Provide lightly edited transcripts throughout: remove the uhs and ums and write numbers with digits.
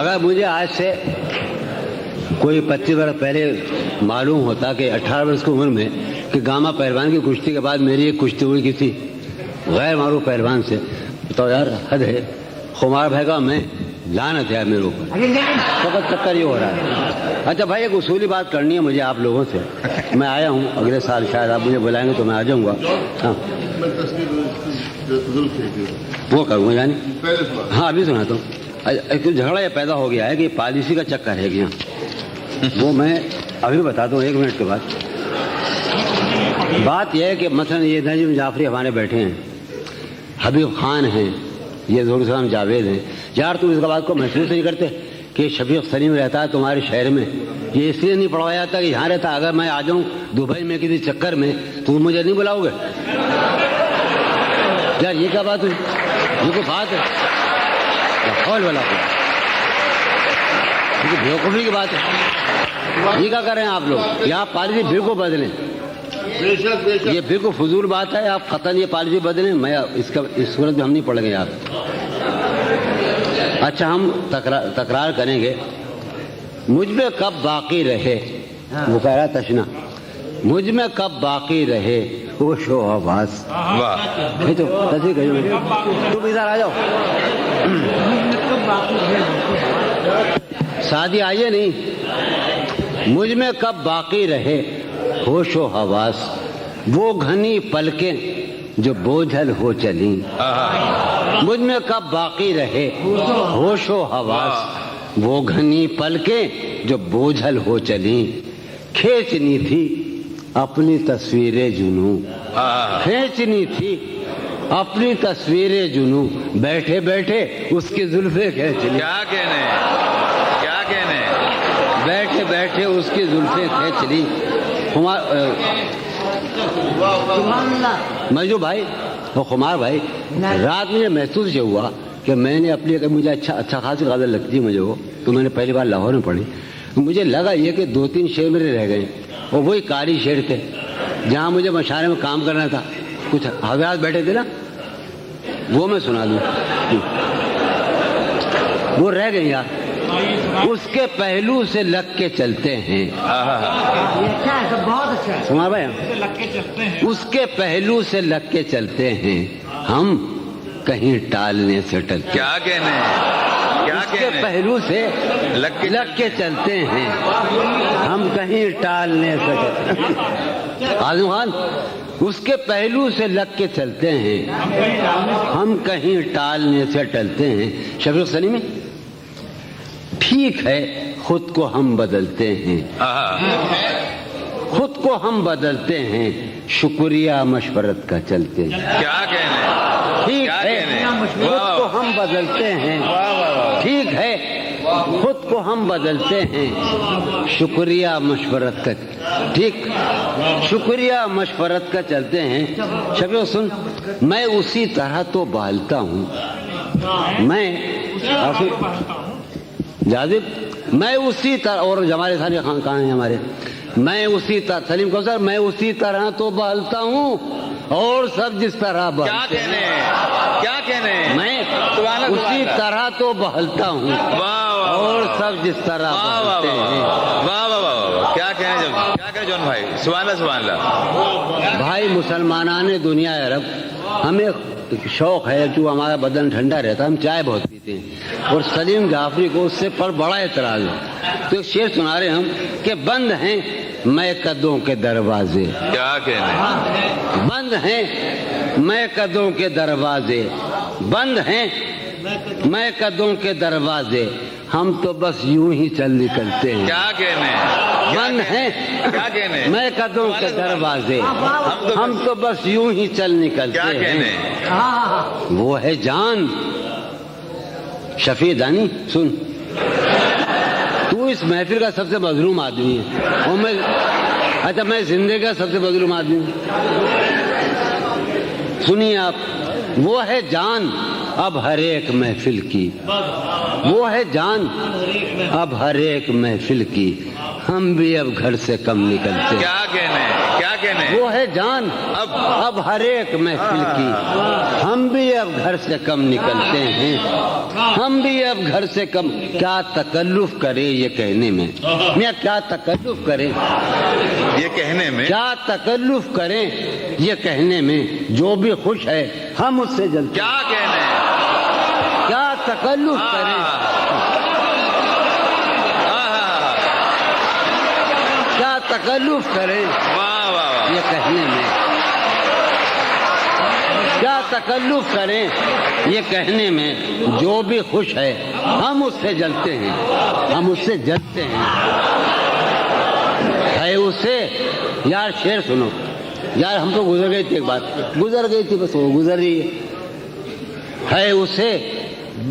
اگر مجھے آج سے کوئی 25 برس پہلے معلوم ہوتا کہ 18 برس کی عمر میں کہ گاما پہلوان کی کشتی کے بعد میری ایک کشتی ہوئی کسی غیر معروف پہلوان سے، تو یار حد ہے. خمار بھائی کا میں لعنت ہے میرے اوپر، فقط چکر یہ ہو رہا ہے. اچھا بھائی، ایک اصولی بات کرنی ہے مجھے آپ لوگوں سے. میں آیا ہوں، اگلے سال شاید آپ مجھے بلائیں گے تو میں آ جاؤں گا. ہاں وہ کروں گا یعنی. ہاں ابھی سناتا ہوں. ایک جھگڑا یہ پیدا ہو گیا ہے کہ پالیسی کا چکر ہے گیا، وہ میں ابھی بتاتا ہوں 1 منٹ کے بعد. بات یہ ہے کہ مثلا یہ نجم جعفری ہمارے بیٹھے ہیں، حبیب خان ہیں، یہ ظہور السلام جاوید ہیں. یار تم اس کا بات کو محسوس نہیں کرتے کہ شفیق سلیم رہتا ہے تمہارے شہر میں؟ یہ اس لیے نہیں پڑھوایا جاتا کہ یہاں رہتا. اگر میں آ جاؤں دبئی میں کسی چکر میں تو مجھے نہیں بلاؤ گے یار؟ یہ کیا بات ہوئی؟ یہ کوئی بات ہے؟ قول والا بیوقوفی کی بات ہے. یہ کیا کر رہے ہیں آپ لوگ؟ یہاں پالیسی بالکل بدلیں. یہ بالکل فضول بات ہے. آپ قطعاً یہ پالیسی بدلیں. میں اس صورت میں ہم نہیں پڑھیں گے یار. اچھا ہم تکرار کریں گے. مجھ میں کب باقی رہے، وہ کہہ رہا تشنا، مجھ میں کب باقی رہے وہ شو آواز. تو تصدیق کرو، تم ادھر آ جاؤ. شادی آئیے نہیں. مجھ میں کب باقی رہے ہوش و حواس، وہ گھنی پلکیں جو بوجھل ہو چلیں. مجھ میں کب باقی رہے ہوش و حواس، وہ گھنی پلکیں جو بوجھل ہو چلیں. کھینچنی تھی اپنی تصویریں جنوں، کھینچنی تھی اپنی تصویریں جنوں، بیٹھے بیٹھے اس کی زلفیں کھینچ لی. کیا کہنے، کیا کہنے، بیٹھے بیٹھے اس کی زلفیں کھینچ لی. مجھو بھائی، وہ خمار بھائی، رات میں محسوس یہ ہوا کہ میں نے اپنی، مجھے اچھا خاصی غزل لگتی ہے مجھے وہ، تو میں نے پہلی بار لاہور میں پڑھی. مجھے لگا یہ کہ 2-3 شعر میرے رہ گئے، اور وہی قاری شعر تھے جہاں مجھے مشاعرے میں کام کرنا تھا. کچھ حضرات بیٹھے تھے نا، وہ میں سنا دوں. وہ رہ گئے یار. اس کے پہلو سے لگ کے چلتے ہیں. سنا بھائی، اس کے پہلو سے لگ کے چلتے ہیں، ہم کہیں ٹالنے سے ٹلتے. کیا کہنے، کیا اس کے پہلو سے لگ کے چلتے ہیں، ہم کہیں ٹالنے سے ٹلتے. عاظم خان، اس کے پہلو سے لگ کے چلتے ہیں، ہم کہیں ٹالنے سے ٹلتے ہیں. شفیق سلیمی، ٹھیک ہے خود کو ہم بدلتے ہیں، خود کو ہم بدلتے ہیں، شکریہ مشورت کا چلتے ہیں. کیا کہنے، ٹھیک ہے خود کو ہم بدلتے ہیں، ٹھیک ہے خود کو ہم بدلتے ہیں، شکریہ مشورت کا، ٹھیک، شکریہ مشورت کا چلتے ہیں. شفیق سن، میں اسی طرح تو بہلتا ہوں، میں جاذب، میں اسی طرح، اور ہمارے سارے خان کہاں ہیں ہمارے، میں اسی طرح، سلیم کوثر، میں اسی طرح تو بہلتا ہوں اور سب جس طرح بہلتے ہیں. کیا کہنے، میں اسی طرح تو بہلتا ہوں اور سب جس طرح بہلتے ہیں. واہ واہ واہ، کیا کہنے، کیا کہنے جون بھائی، سبحان اللہ سبحان اللہ. بھائی مسلمانان دنیا عرب، ہمیں شوق ہے کہ ہمارا بدن ٹھنڈا رہتا ہے، ہم چائے بہت پیتے ہیں، اور سلیم جعفری کو اس سے پر بڑا اعتراض ہے. تو ایک شعر سنا رہے ہم کہ بند ہیں میں قدوں کے دروازے. کیا کہنے، بند ہیں میں قدوں کے دروازے، بند ہیں میں قدوں کے دروازے، ہم تو بس یوں ہی چل نکلتے ہیں. کیا کہنے، بند ہیں کیا کہنے، میں قدوں کے دروازے، ہم تو بس یوں ہی چل نکلتے کیا کہنے. ہیں. وہ ہے جان. شفیع دانی سن، تو اس محفل کا سب سے مظلوم آدمی ہے، اور میں، اچھا میں زندگی کا سب سے مظلوم آدمی ہوں. سنیے آپ، وہ ہے جان اب ہر ایک محفل کی، وہ ہے جان اب ہر ایک محفل کی، ہم بھی اب گھر سے کم نکلتے. کیا کہنے، کیا کہنے وہ ہے جان اب ہر ایک محفل کی، ہم بھی اب گھر سے کم نکلتے ہیں، ہم بھی اب گھر سے کم۔ کیا تکلف کرے یہ کہنے میں، میں کیا تکلف کرے یہ کہنے میں، کیا تکلف کریں یہ کہنے میں، جو بھی خوش ہے ہم اس سے جلتے ہیں۔ کیا کہنے کیا تکلف کریں، کیا تکلف کریں واہ واہ واہ، یہ کہنے میں، کیا تکلف کریں یہ کہنے میں، جو بھی خوش ہے ہم اس سے جلتے ہیں، ہم اس سے جلتے ہیں۔ ہے اسے یار شعر سنو یار، ہم تو گزر گئی تھی، ایک بات گزر گئی تھی، بس وہ گزر رہی ہے اسے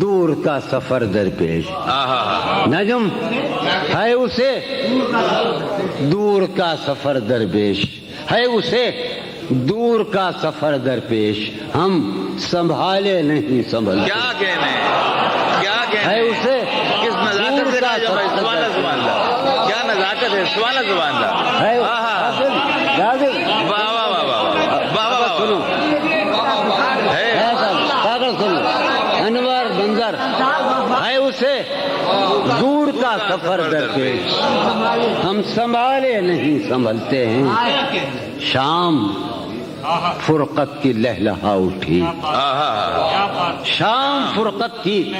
دور کا سفر درپیش، نجم ہے اسے دور کا سفر درپیش، ہے اسے دور کا سفر درپیش، ہم سنبھالے نہیں سنبھلتے۔ کیا کہنے کیا ہے کہنے اسے کس نزاکت سے کہا جب بھائی، سبحان اللہ سبحان اللہ، کیا نزاکت ہے، سبحان اللہ سبحان اللہ، ہے واہ واہ واہ واہ واہ واہ سنو ہے پاگل سنو، انور بنظر ہے اسے دور کا سفر درپیش، ہم سنبھالے نہیں سنبھلتے ہیں۔ شام فرقت کی لہلہا اٹھی، شام فرقت کی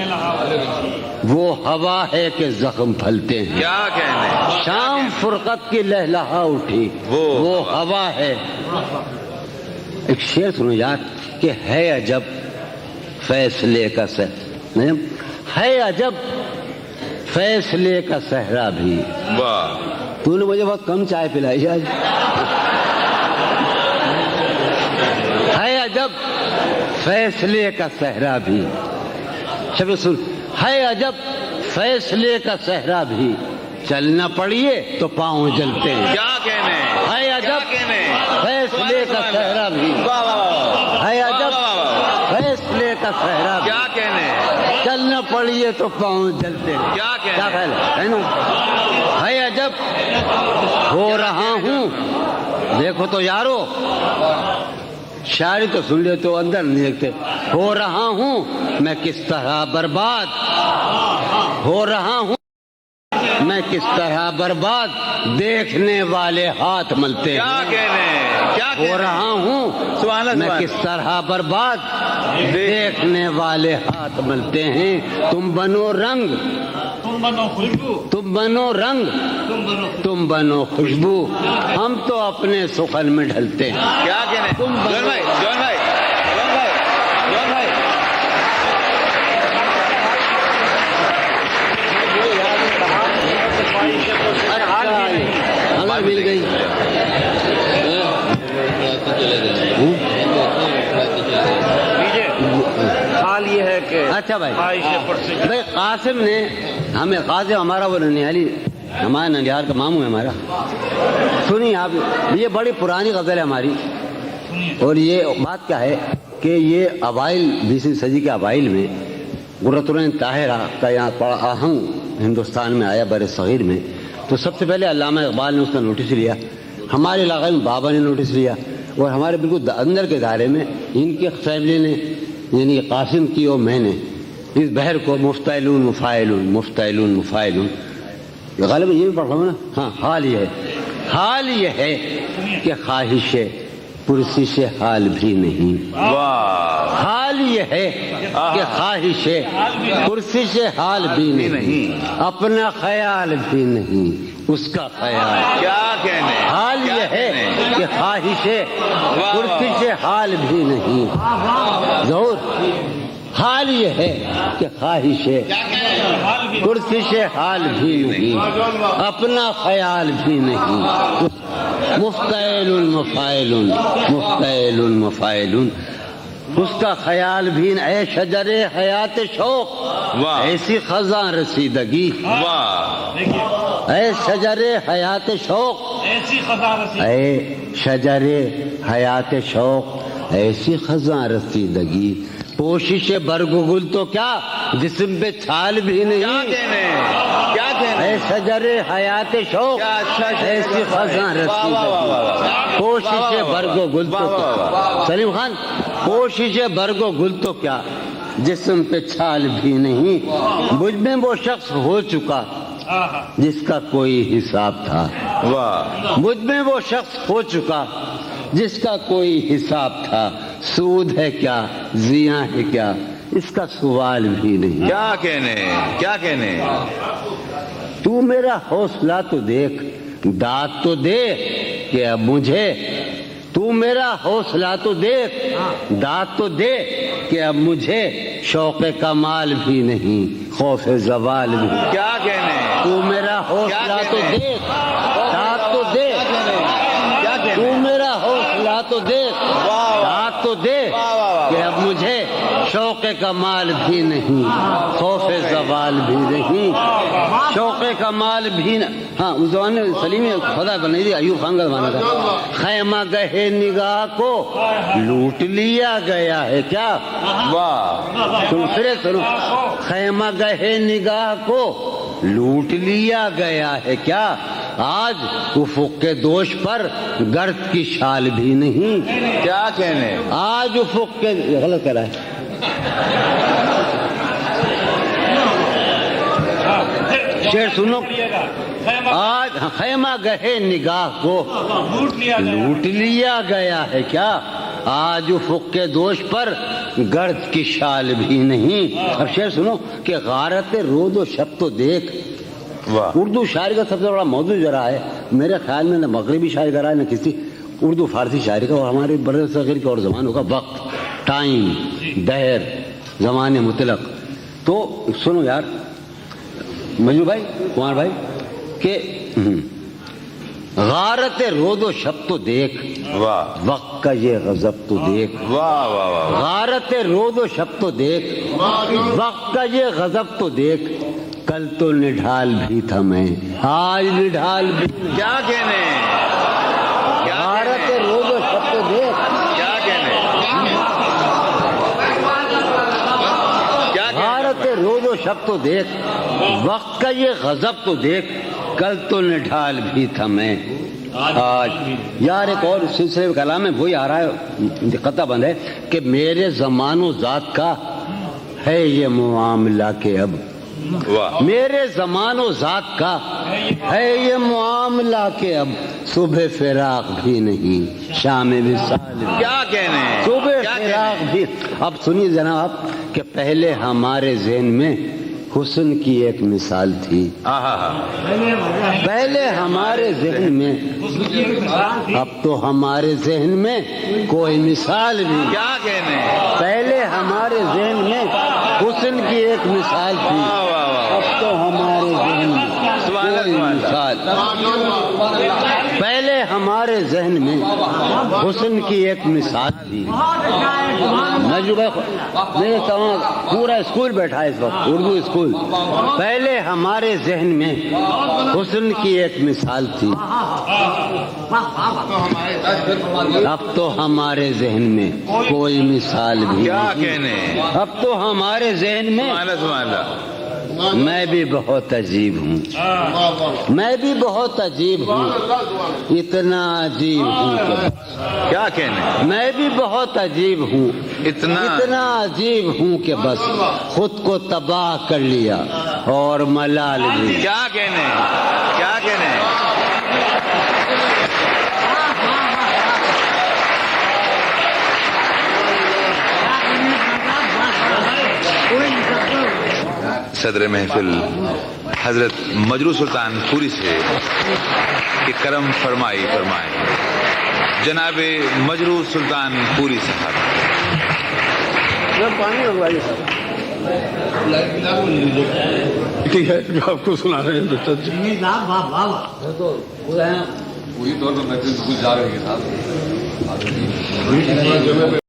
وہ ہوا ہے کہ زخم پھلتے ہیں۔ کیا کہنے شام فرقت کی لہلہا اٹھی وہ ہوا ہے۔ ایک شعر سنو یار کہ ہے عجب فیصلے کا ہے عجب فیصلے کا صحرا بھی۔ واہ، تو نے مجھے بہت کم چائے پلائی آج۔ ہے عجب فیصلے کا صحرا بھی، شب سن، ہے عجب فیصلے کا صحرا بھی، چلنا پڑیے تو پاؤں جلتے ہیں۔ کیا کہنے ہے عجب کہنے فیصلے کا صحرا بھی، واہ واہ واہ، ہے عجب فیصلے کا صحرا بھی، کیا کہنے چلنا پڑیے تو پاؤں جلتے ہیں۔ کیا کہنے کیا خیال ہے نا؟ ہے عجب ہو رہا ہوں، دیکھو تو یارو شاعری تو سن لے تو اندر نہیں دیکھتے، ہو رہا ہوں میں کس طرح برباد، ہو رہا ہوں میں کس طرح برباد، دیکھنے والے ہاتھ ملتے کیا ہیں۔ کہنے کیا ہو رہا ہوں سبحان اللہ میں سبحان کس طرح برباد، دیکھنے والے ہاتھ ملتے ہیں۔ تم بنو رنگ، تم بنو رنگ، تم بنو خوشبو، ہم تو اپنے سخن میں ڈھلتے ہیں۔ کیا کہنے جون بھائی جون بھائی جون بھائی جون بھائی، ہمیں مل گئی حال یہ ہے کہ اچھا بھائی قاسم نے ہمیں، قاسم ہمارا وہ ننیالی، ہمارا ننیال کا ماموں ہے ہمارا، سنیے آپ، یہ بڑی پرانی غزل ہے ہماری، اور یہ بات کیا ہے کہ یہ اوائل 20ویں صدی کے اوائل میں قرۃ العین طاہرہ کا یہاں بڑا آہنگ ہندوستان میں آیا، بر صغیر میں، تو سب سے پہلے علامہ اقبال نے اس کا نوٹس لیا، ہمارے علاقے میں بابا نے نوٹس لیا، اور ہمارے بالکل اندر کے دائرے میں ان کے فیملی نے، یعنی قاسم کی اور میں نے اس بحر کو مفتعلون مفاعلون مفتعلون مفاعلون، غالب یہ بھی پڑھ رہا ہوں نا، ہاں، حال یہ ہے کہ خواہش پرسش حال بھی نہیں، واہ، حال یہ ہے کہ خواہش پرسش حال بھی نہیں، اپنا خیال بھی نہیں اس کا خیال، کیا کہنے حال یہ ہے کہ خواہش پرسش حال بھی نہیں، ظہور، حال یہ ہے کہ خواہش پرسش حال بھی نہیں، اپنا خیال بھی نہیں، مفتعل مفاعل مفتعل مفاعل، اس کا خیال بھی، اے شجر حیات شوق، واہ، ایسی خزاں رسیدگی، واہ، اے شجر حیات شوق، اے شجر حیات شوق، ایسی خزاں رسیدگی، پوشش برگ و گل تو کیا جسم پہ چھال بھی کیا نہیں، کہنے کیا کہنے اے شجر حیات شوق، کیا اچھا شعر ایسی لکھا ہے۔ خزاں واہ، واہ، واہ، واہ، رسی واہ۔ کوشش برگ و گل تو واہ، واہ، کیا، سلیم خان کوشش برگ و گل تو کیا، جسم پہ چھال بھی نہیں، مجھ میں وہ شخص ہو چکا جس کا کوئی حساب تھا، واہ، مجھ میں وہ شخص ہو چکا جس کا کوئی حساب تھا، سود ہے کیا زیاں ہے کیا اس کا سوال بھی نہیں، کیا کہنے کیا کہنے تو میرا حوصلہ تو دیکھ، داد تو دے کہ اب مجھے، تو میرا حوصلہ تو دیکھ، داد تو دے کہ اب مجھے شوق کمال بھی نہیں، خوف زوال بھی، کیا کہنے تو میرا حوصلہ تو دیکھ، داد تو دے، کیا کہنے تو میرا حوصلہ تو دیکھ، داد تو دے کہ اب مجھے شوق کمال بھی نہیں، خوف زوال بھی نہیں، شوق کمال بھی ہاں اس زمانے میں سلیم خدا بنائی تھی، ایوب خان کا زمانہ تھا، خیمہ گہے نگاہ کو لوٹ لیا گیا ہے کیا، واہ، سنو پھر سنو، خیمہ گہے نگاہ کو لوٹ لیا گیا ہے کیا، آج افق کے دوش پر گرد کی شال بھی نہیں، کیا کہنے آج افق کے غلط کہہ رہا ہے، شعر سنو، آج خیمہ گہے نگاہ کو لوٹ لیا گیا ہے کیا، آج افق کے دوش پر گرد کی شال بھی نہیں، اب شعر سنو کہ غارت رود و شب تو دیکھ، واہ، اردو شاعری کا سب سے بڑا موضوع جو رہا ہے میرے خیال میں نہ مغربی شاعری کا رہا ہے نہ کسی اردو فارسی شاعری کا، اور ہمارے بر صغیر کے اور زمانوں کا وقت، ٹائم، دہر، زمان مطلق، تو سنو یار مجنو بھائی کمار بھائی کہ غارت رود و شب تو دیکھ، واہ، وقت کا یہ غضب تو دیکھ، واہ، واہ، واہ، غارت رود و شب تو دیکھ، وقت کا یہ غضب تو دیکھ، کل تو نڈھال بھی تھا میں آج نڈھال بھی نہیں، کیا کہنے کیا غارت کہنے رود و شب تو دیکھ، کیا کہنے کیا کہنے غارت رود و شب تو دیکھ، وقت کا یہ غضب تو دیکھ، کل تو نڈھال بھی تھا میں آج، یار ایک اور سلسلے کلام میں وہی آ رہا ہے، قطع بند ہے کہ میرے زمان و ذات کا ہے یہ معاملہ کہ اب، واہ، میرے زمان و ذات کا ہے یہ معاملہ کہ اب صبح فراق بھی نہیں شام وصال بھی، کیا کہنے صبح کیا فراق کہنے بھی، اب سنیے جناب کہ پہلے ہمارے ذہن میں حسن کی ایک مثال تھی، آہا، پہلے ہمارے ذہن میں، اب تو ہمارے ذہن میں کوئی مثال نہیں، کیا کہنے پہلے ہمارے ذہن میں حسن کی ایک مثال تھی، واہ، واہ، واہ، اب تو ہمارے ذہن میں سبحان اللہ، کوئی سبحان مثال، پہلے ہمارے ذہن میں حسن کی ایک مثال تھی، میرے تمام پورا اسکول بیٹھا ہے اس وقت، اردو اسکول، پہلے ہمارے ذہن میں حسن کی ایک مثال تھی، اب تو ہمارے ذہن میں کوئی مثال بھی کیا نہیں، کہنے اب تو ہمارے ذہن میں سبحان اللہ، سبحان اللہ، میں بھی بہت عجیب ہوں، میں بھی بہت عجیب ہوں، اتنا عجیب ہوں کہ کیا کہنے میں بھی بہت عجیب ہوں، اتنا عجیب ہوں کہ بس خود کو تباہ کر لیا اور ملال بھی، کیا کہنے کیا کہنے صدر محفل حضرت مجروح سلطان پوری سے کہ کرم فرمائے جناب مجروح سلطان پوری صاحب، پانی لگوائیے سر، ہے جو آپ کو سنا رہے ہیں پوری طور پر محفل بالکل جا رہی ہے صاحب